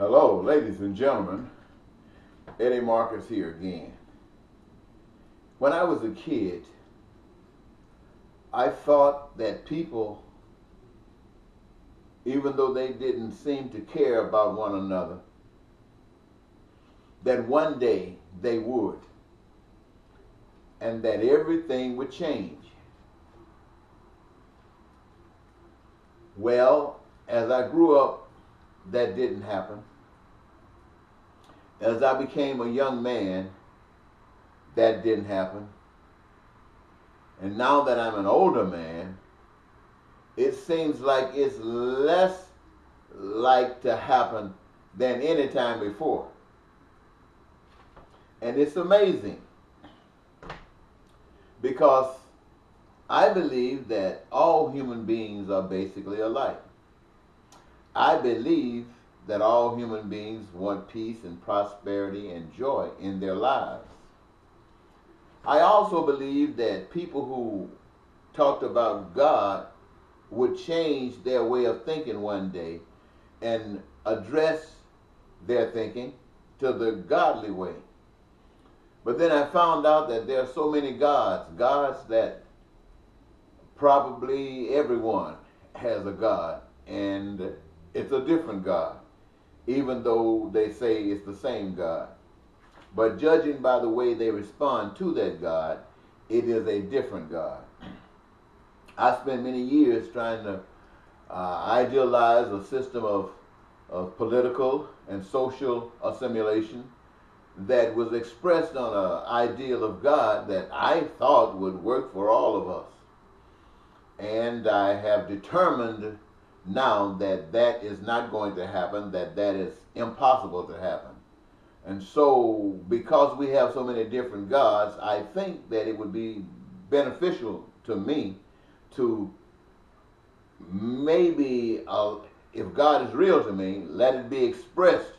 Hello, ladies and gentlemen. Eddie Marcus here again. When I was a kid, I thought that people, even though they didn't seem to care about one another, that one day they would, and that everything would change. Well, as I grew up, that didn't happen. As I became a young man, that didn't happen. And now that I'm an older man, it seems like it's less like to happen than any time before. And it's amazing because I believe that all human beings are basically alike. I believe that all human beings want peace and prosperity and joy in their lives. I also believe that people who talked about God would change their way of thinking one day and address their thinking to the godly way. But then I found out that there are so many gods that probably everyone has a God, and it's a different God, even though they say it's the same God. But judging by the way they respond to that God, it is a different God. I spent many years trying to idealize a system of political and social assimilation that was expressed on an ideal of God that I thought would work for all of us. And I have determined now that that is not going to happen, that is impossible to happen. And so, because we have so many different gods, I think that it would be beneficial to me to maybe, if God is real to me, let it be expressed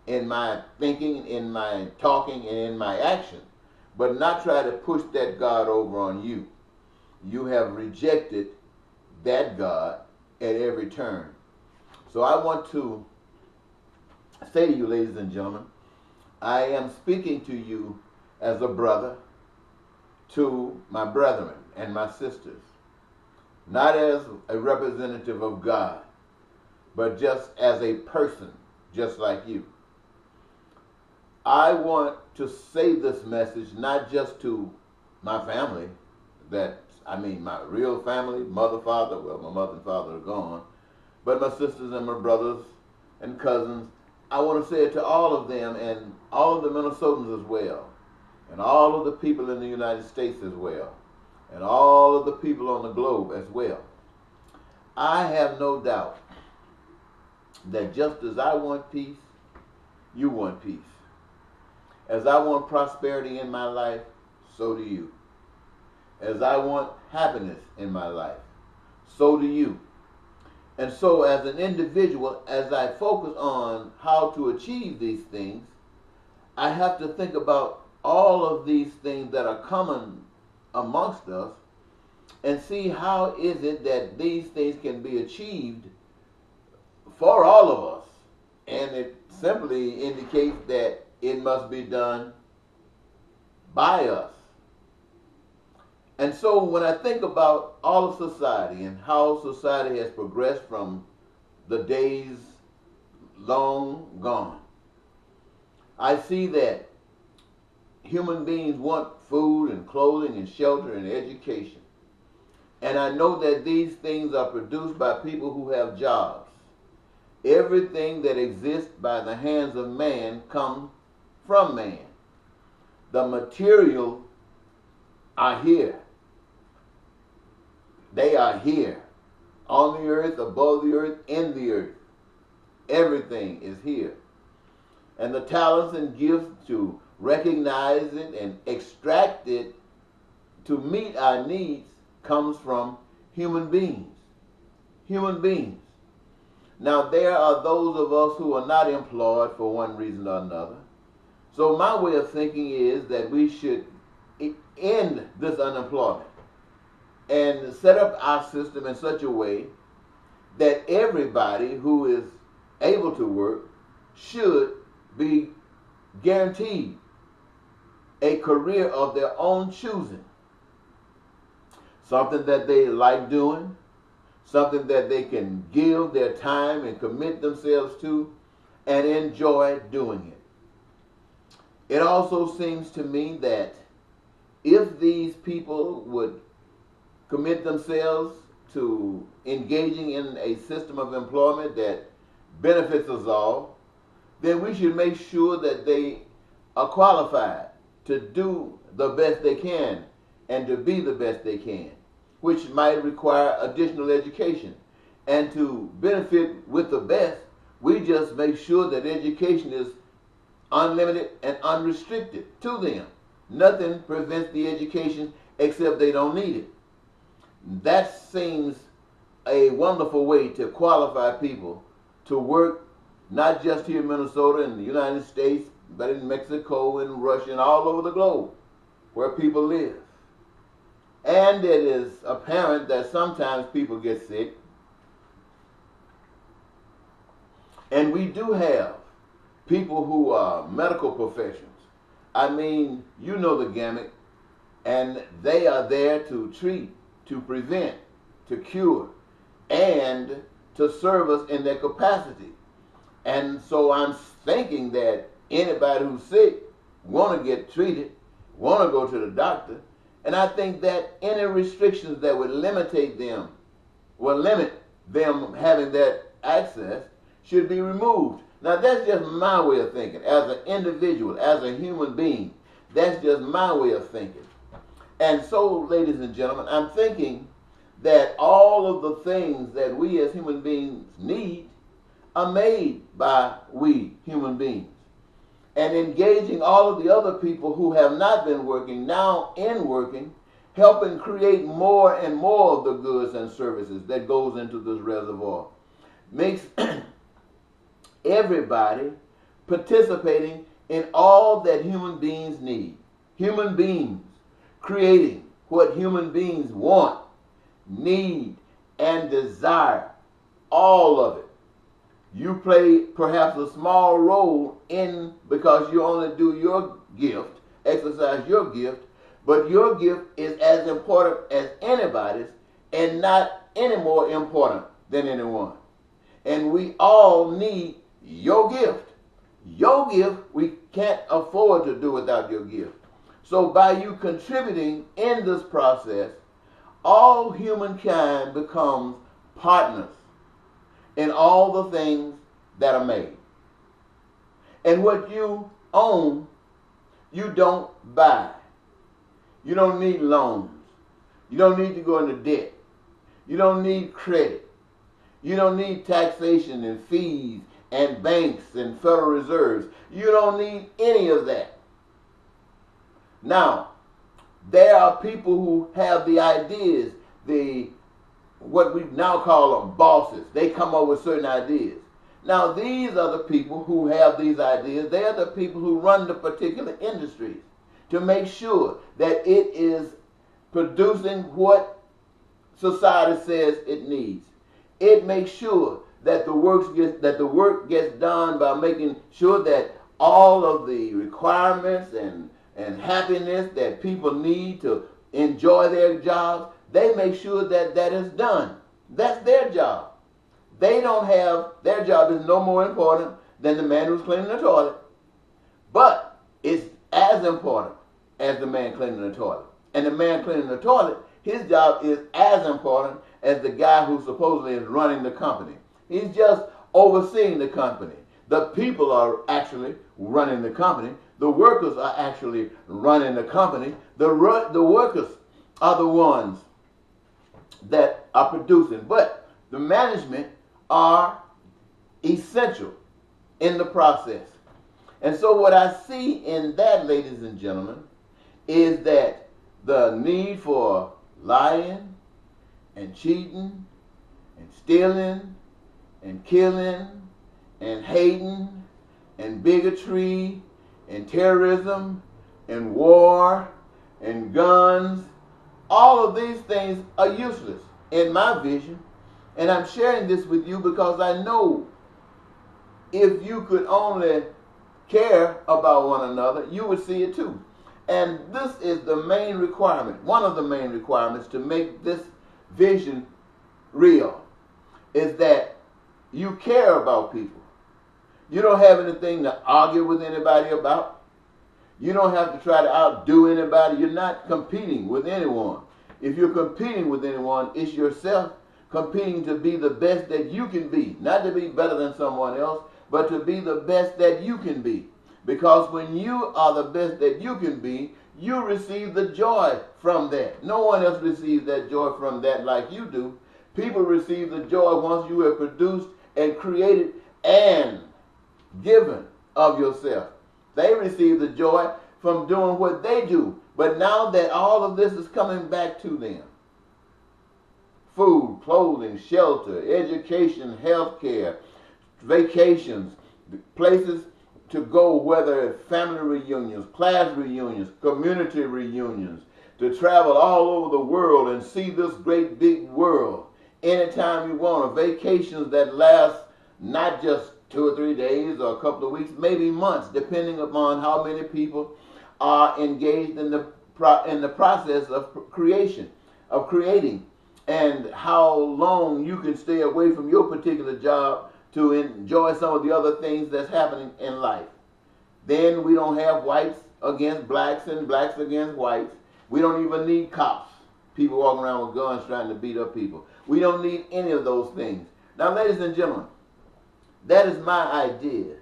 in my thinking, in my talking, and in my action, but not try to push that God over on you. You have rejected that God at every turn. So I want to say to you, ladies and gentlemen, I am speaking to you as a brother to my brethren and my sisters, not as a representative of God, but just as a person, just like you. I want to say this message not just to my family, my real family, mother, father, well, my mother and father are gone, but my sisters and my brothers and cousins. I want to say it to all of them and all of the Minnesotans as well, and all of the people in the United States as well, and all of the people on the globe as well. I have no doubt that just as I want peace, you want peace. As I want prosperity in my life, so do you. As I want happiness in my life, so do you. And so as an individual, as I focus on how to achieve these things, I have to think about all of these things that are common amongst us and see how is it that these things can be achieved for all of us. And it simply indicates that it must be done by us. And so when I think about all of society and how society has progressed from the days long gone, I see that human beings want food and clothing and shelter and education. And I know that these things are produced by people who have jobs. Everything that exists by the hands of man comes from man. The material are here. They are here. On the earth, above the earth, in the earth. Everything is here. And the talents and gifts to recognize it and extract it to meet our needs comes from human beings. Human beings. Now there are those of us who are not employed for one reason or another. So my way of thinking is that we should end this unemployment and set up our system in such a way that everybody who is able to work should be guaranteed a career of their own choosing. Something that they like doing, something that they can give their time and commit themselves to and enjoy doing it. It also seems to me that if these people would commit themselves to engaging in a system of employment that benefits us all, then we should make sure that they are qualified to do the best they can and to be the best they can, which might require additional education. And to benefit with the best, we just make sure that education is unlimited and unrestricted to them. Nothing prevents the education except they don't need it. That seems a wonderful way to qualify people to work, not just here in Minnesota and the United States, but in Mexico and Russia and all over the globe where people live. And it is apparent that sometimes people get sick. And we do have people who are medical professions. I mean, you know the gamut. And they are there to treat, to prevent, to cure, and to serve us in their capacity. And so I'm thinking that anybody who's sick want to get treated, want to go to the doctor, and I think that any restrictions that would limit them having that access should be removed. Now that's just my way of thinking. As an individual, as a human being, that's just my way of thinking. And so, ladies and gentlemen, I'm thinking that all of the things that we as human beings need are made by we human beings. And engaging all of the other people who have not been working, now in working, helping create more and more of the goods and services that goes into this reservoir, makes everybody participating in all that human beings need. Human beings creating what human beings want, need, and desire. All of it. You play perhaps a small role in, because you only do your gift, exercise your gift, but your gift is as important as anybody's and not any more important than anyone. And we all need your gift. Your gift, we can't afford to do without your gift. So by you contributing in this process, all humankind becomes partners in all the things that are made. And what you own, you don't buy. You don't need loans. You don't need to go into debt. You don't need credit. You don't need taxation and fees and banks and Federal Reserves. You don't need any of that. Now, there are people who have the ideas, what we now call them bosses. They come up with certain ideas. Now, these are the people who have these ideas. They are the people who run the particular industries to make sure that it is producing what society says it needs. It makes sure that the work gets done by making sure that all of the requirements and happiness that people need to enjoy their jobs, they make sure that that is done. That's their job. Their job is no more important than the man who's cleaning the toilet. But it's as important as the man cleaning the toilet. And the man cleaning the toilet, his job is as important as the guy who supposedly is running the company. He's just overseeing the company. The people are actually running the company. The workers are actually running the company. The workers are the ones that are producing. But the management are essential in the process. And so what I see in that, ladies and gentlemen, is that the need for lying and cheating and stealing and killing and hating and bigotry and terrorism and war and guns, all of these things are useless in my vision. And I'm sharing this with you because I know if you could only care about one another, you would see it too. And this is the main requirement, one of the main requirements to make this vision real, is that you care about people. You don't have anything to argue with anybody about. You don't have to try to outdo anybody. You're not competing with anyone. If you're competing with anyone, it's yourself competing to be the best that you can be. Not to be better than someone else, but to be the best that you can be. Because when you are the best that you can be, you receive the joy from that. No one else receives that joy from that like you do. People receive the joy once you have produced and created and given of yourself. They receive the joy from doing what they do. But now that all of this is coming back to them, food, clothing, shelter, education, health care, vacations, places to go, whether it's family reunions, class reunions, community reunions, to travel all over the world and see this great big world anytime you want, vacations that last not just 2 or 3 days or a couple of weeks, maybe months, depending upon how many people are engaged in the process of creating, and how long you can stay away from your particular job to enjoy some of the other things that's happening in life. Then we don't have whites against blacks and blacks against whites. We don't even need cops, people walking around with guns trying to beat up people. We don't need any of those things. Now, ladies and gentlemen, that is my idea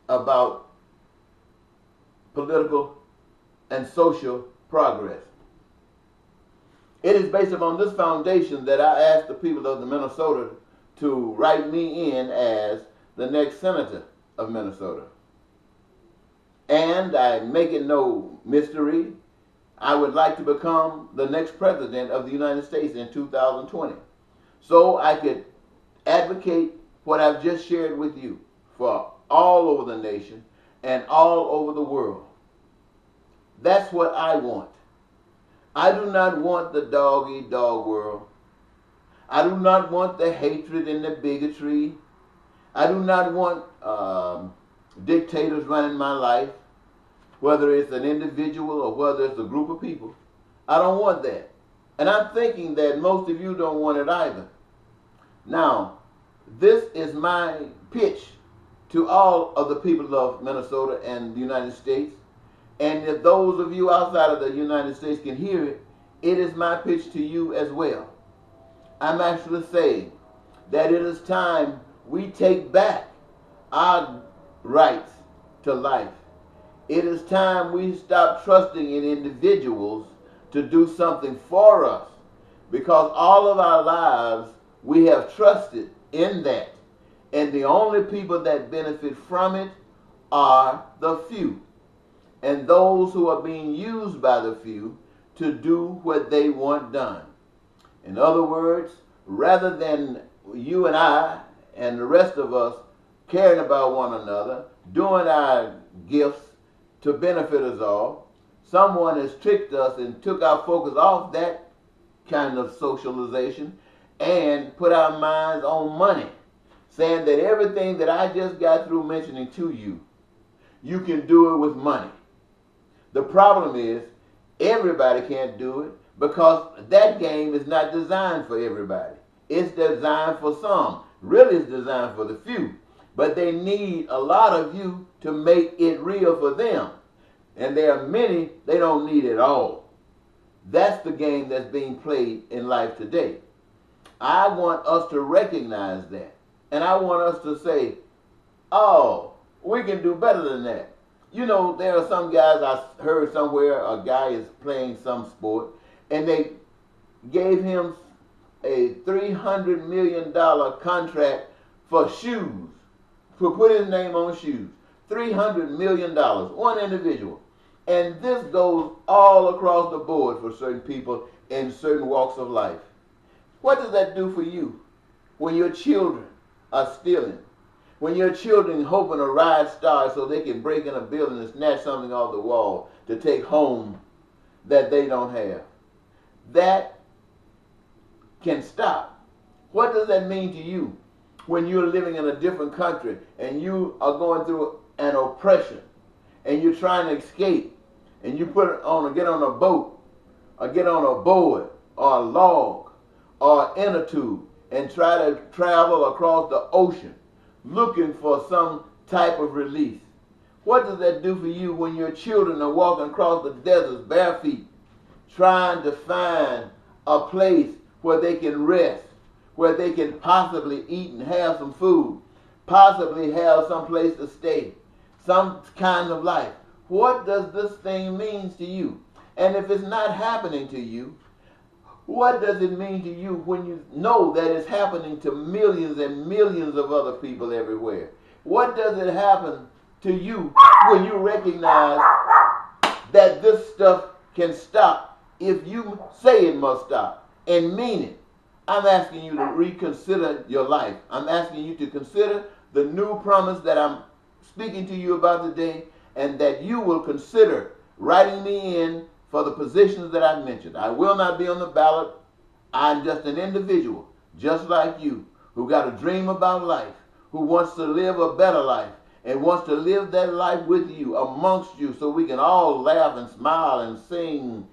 about political and social progress. It is based upon this foundation that I asked the people of the Minnesota to write me in as the next senator of Minnesota. And I make it no mystery, I would like to become the next president of the United States in 2020. So I could advocate what I've just shared with you for all over the nation and all over the world. That's what I want. I do not want the dog-eat-dog world. I do not want the hatred and the bigotry. I do not want dictators running my life, whether it's an individual or whether it's a group of people. I don't want that. And I'm thinking that most of you don't want it either. Now, this is my pitch to all of the people of Minnesota and the United States. And if those of you outside of the United States can hear it, it is my pitch to you as well. I'm actually saying that it is time we take back our rights to life. It is time we stop trusting in individuals to do something for us, because all of our lives we have trusted in that. And the only people that benefit from it are the few, and those who are being used by the few to do what they want done. In other words, rather than you and I and the rest of us caring about one another, doing our gifts to benefit us all, someone has tricked us and took our focus off that kind of socialization and put our minds on money, saying that everything that I just got through mentioning to you, you can do it with money. The problem is everybody can't do it, because that game is not designed for everybody. It's designed for some. Really, it's designed for the few. But they need a lot of you to make it real for them. And there are many they don't need at all. That's the game that's being played in life today. I want us to recognize that. And I want us to say, oh, we can do better than that. You know, there are some guys, I heard somewhere a guy is playing some sport, and they gave him a $300 million contract for shoes, for putting his name on shoes. $300 million, one individual. And this goes all across the board for certain people in certain walks of life. What does that do for you when your children are stealing? When your children hoping a ride starts so they can break in a building and snatch something off the wall to take home that they don't have? That can stop. What does that mean to you when you're living in a different country and you are going through an oppression and you're trying to escape and you get on a boat or get on a board or a log or an inner tube and try to travel across the ocean looking for some type of release. What does that do for you when your children are walking across the deserts bare feet, trying to find a place where they can rest, where they can possibly eat and have some food, possibly have some place to stay, some kind of life? What does this thing mean to you? And if it's not happening to you, what does it mean to you when you know that it's happening to millions and millions of other people everywhere? What does it happen to you when you recognize that this stuff can stop if you say it must stop and mean it? I'm asking you to reconsider your life. I'm asking you to consider the new promise that I'm speaking to you about today, and that you will consider writing me in for the positions that I've mentioned. I will not be on the ballot. I'm just an individual, just like you, who got a dream about life, who wants to live a better life, and wants to live that life with you, amongst you, so we can all laugh and smile and sing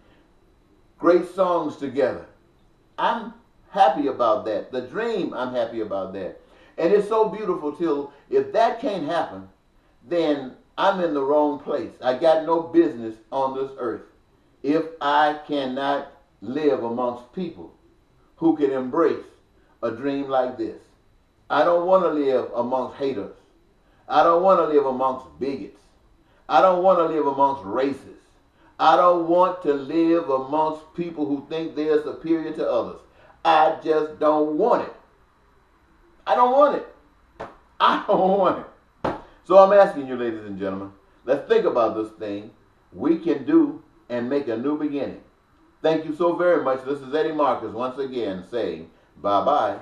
great songs together. I'm happy about that. The dream, I'm happy about that. And it's so beautiful till if that can't happen, then I'm in the wrong place. I got no business on this earth if I cannot live amongst people who can embrace a dream like this. I don't want to live amongst haters. I don't want to live amongst bigots. I don't want to live amongst racists. I don't want to live amongst people who think they're superior to others. I just don't want it. I don't want it. I don't want it. So I'm asking you, ladies and gentlemen, let's think about this thing we can do and make a new beginning. Thank you so very much. This is Eddie Marcus once again saying bye-bye.